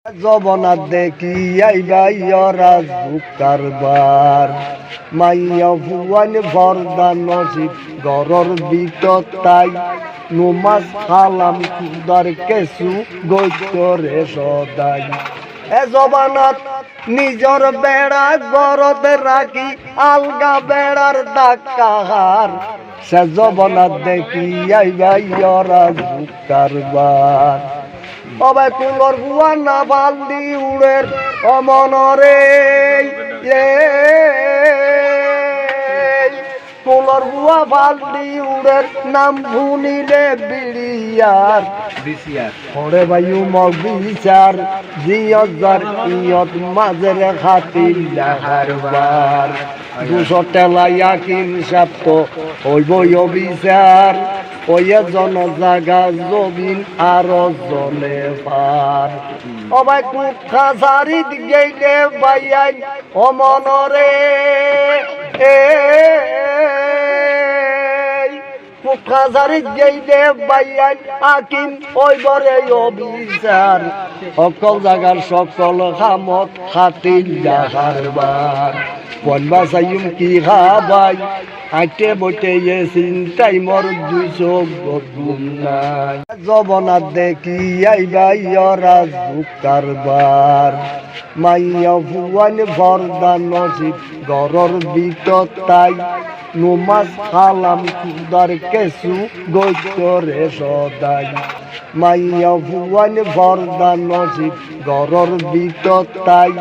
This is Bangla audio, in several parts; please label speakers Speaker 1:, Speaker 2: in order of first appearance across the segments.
Speaker 1: জবনাত দেখি আইবাইরা কারবার মাইয়া ভুয়ান বরদা নসিব গরর ভিতর তাই নমাজ হালাম খুদার কেসু গৈতরে সদাই এ জবানাত নিজর বেড়া গরদ রাখি আলগা বেড়ার ডাকাহার সে জবনাত দেখি আইবাইরা কারবার তবে কুলর বুয়া না বালদি উড়ের অমনরে কুলর বুয়া বালদি উড়ের নাম ভুনিলে বিড়িয়ার পরে বায়ু মগ বিচার জিয়ত ইয়ত মাঝের খাতির লাহারবার 200 টেলাইয়া কিন সাপ্ত হইব বিচার ওয়ে জন জাগা জবিন আর জলে পার অবাই কুখাজারিত গেইলে বাইয়াই অমনরে কুখাজারিত গেইলে বাইয়াই আকিম ওইবরে অবিচার সকল জাগার সকল খামত খাতির লাহারবার বনবা চাইম কি খাবাই আইটে বইটে চিন্তাই মর 200 গুণ নাই জবনাত দেখি আইবাইরা কারবার মাইয়া ভুয়ান বরদা নসিব গরর ভিতর তাই নমাজ হালাম খুদার কেসু গৈতরে সদাই মাইয়া ভুয়ান বরদা নসিব গরর ভিতর তাই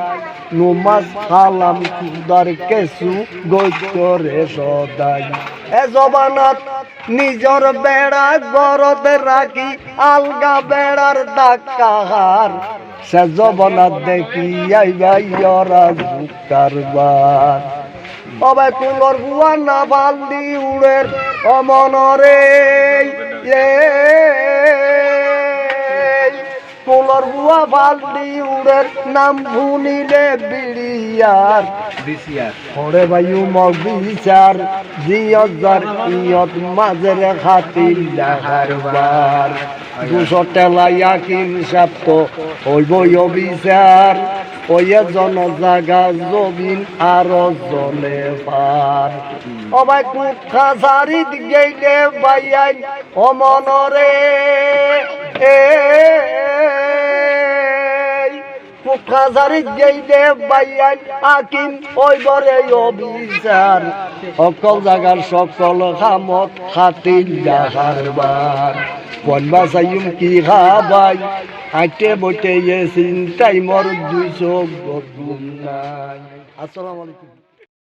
Speaker 1: নমাজ হালাম খুদার কেসু গৈতরে সদাই এ জবানাত নিজর বেড়া গরদ রাখি আলগা বেড়ার ডাকাহার সে জবানাত দেখি আইবাইরা কারবার তবে কুলর বুয়া না বালদি উড়ের অমনরে কুলর বুয়া বালদি উড়ের নাম ভুনিলে বিড়িয়ার পরে বায়ু মগ বিচার জিয়ত ইয়ত মাঝের খাতির লাহারবার 200 টেলাইয়া কিন সাপ্ত হইব বিচার ওয়ে জন জাগা জবিন আর জলে পার অবাই কুখাজারিত গেইলে বাইয়াই অমনরে কুখাজারিত গেইলে বাইয়াই আকিম ওইবরে অবিচার সকল জাগার সকল খামত খাতির লাহারবার বনবা চাইম কি খাবাই আইটে বইটে চিন্তাই মর 200 গুণ নাই। আসসালামু আলাইকুম।